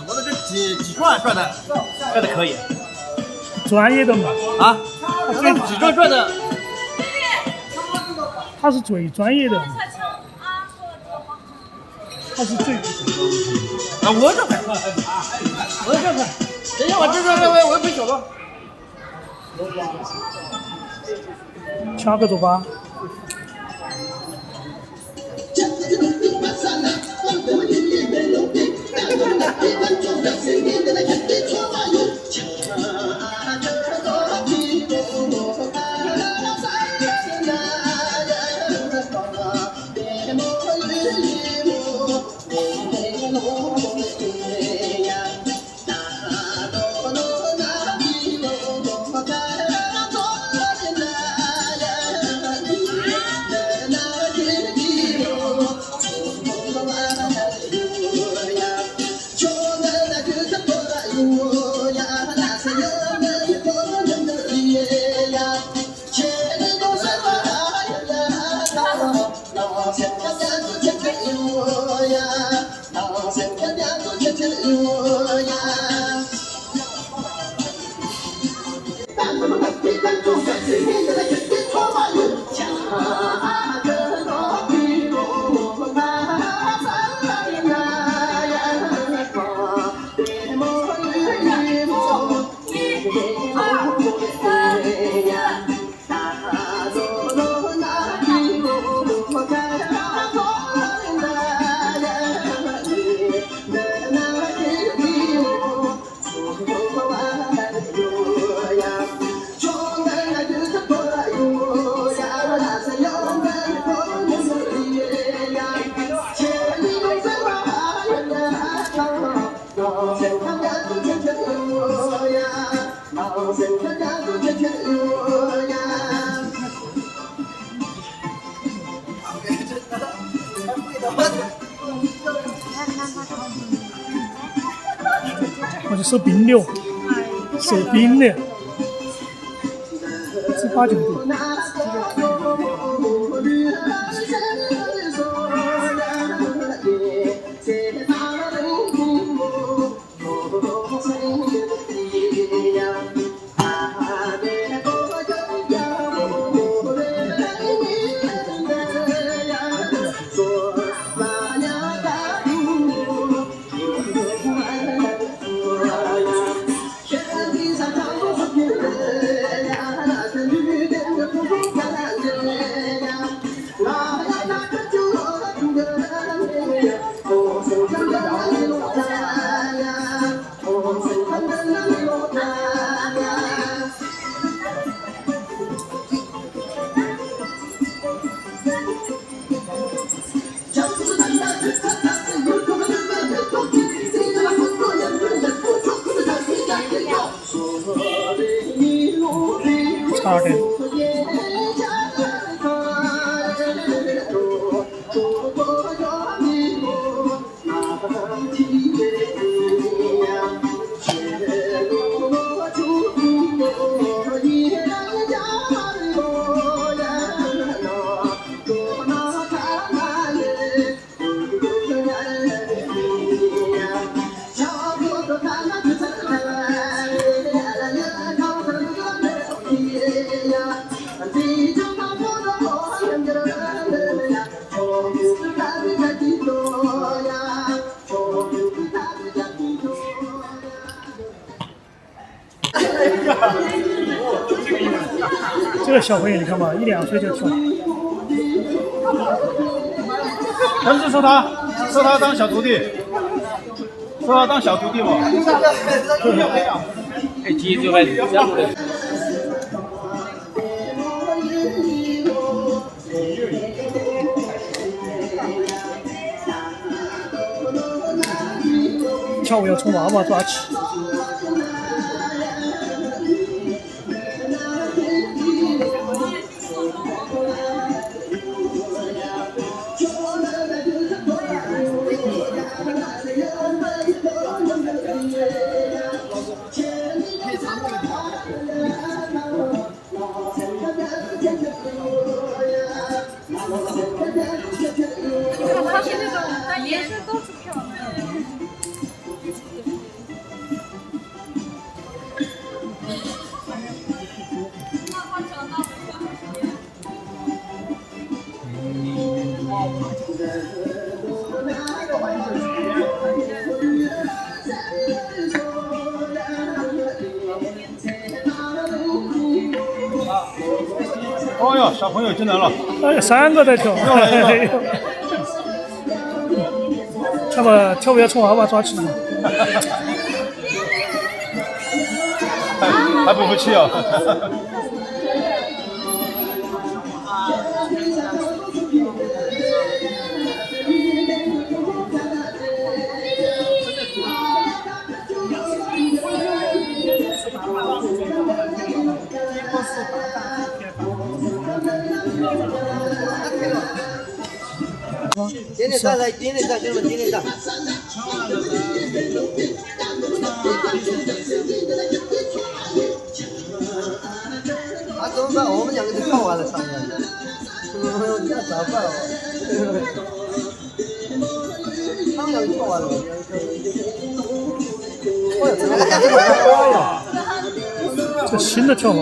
我的这几转转的可以，专业的嘛啊，这几转转的，他是最专业的，他是最啊，我这快，等一下我这我也不晓得，掐个走吧。我就手冰的，手冰的，是8、9度。差点。这个小朋友你看吧，1、2岁就跳。但是收他当小徒弟，收他当小徒弟嘛。哎，记住了，加入了。跳舞要从娃娃抓起。它是那种但颜色都是漂亮。哦哟，小朋友进来了，哎，3个在跳，哎呦，跳不要从娃娃抓起来，还不服气啊？点点赞来，点点赞，兄弟们点点赞。啊，怎么办？我们2个就跳完了，唱完了。你要咋办？他们2个跳完了。哎呀，怎么感觉好像高了？这新的跳法。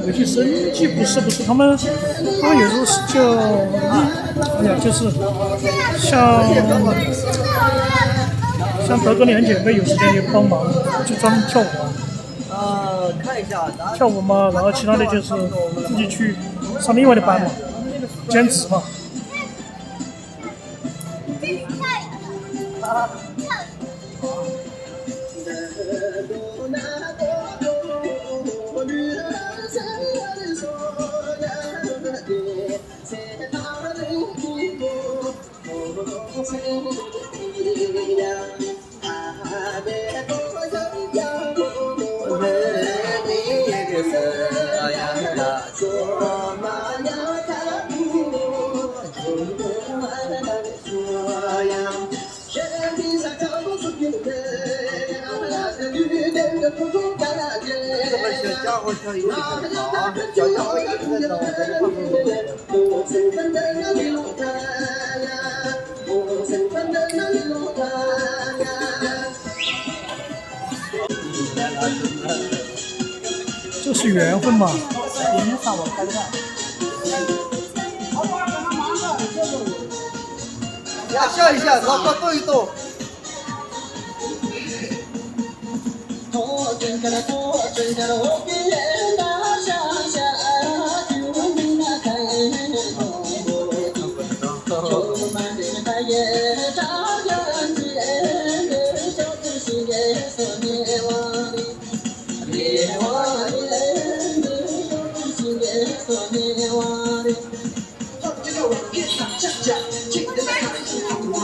有些生计不是，他们有时候是叫，哎呀，就是像德哥2姐妹有时间也帮忙，就专门跳舞。看一下跳舞嘛，然后其他的就是自己去上另外的班嘛，兼职嘛。家伙跳一个好，脚会一直在走，在这放这是缘分嘛？呀，笑一下，脑壳动一动。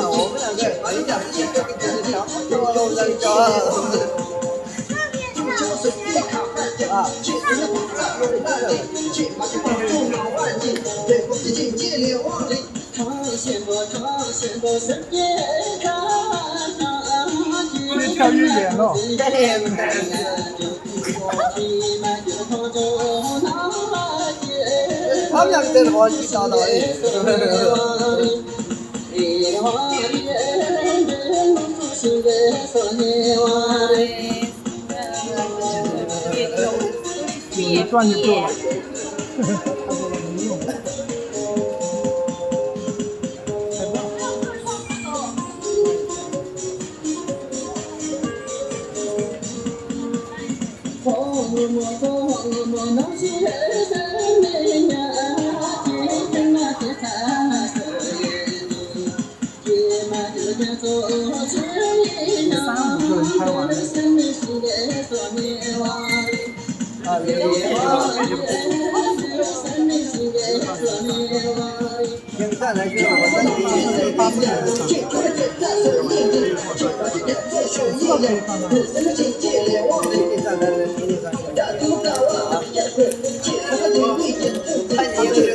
我们2个，哎呀，这个跟小朋友都在教啊。越跳越远了。他们2个在那往起打的。一转就够了。3、5个人拍完了。点赞来，兄弟们，我们点赞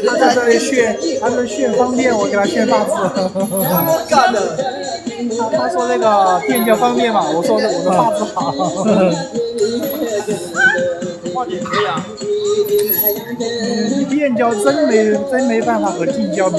来，在这里炫，他是炫方便，我给他炫八字。我干的。他说那个店叫方便嘛，我说我的发质好。化解可以啊。变焦真没办法和近焦比。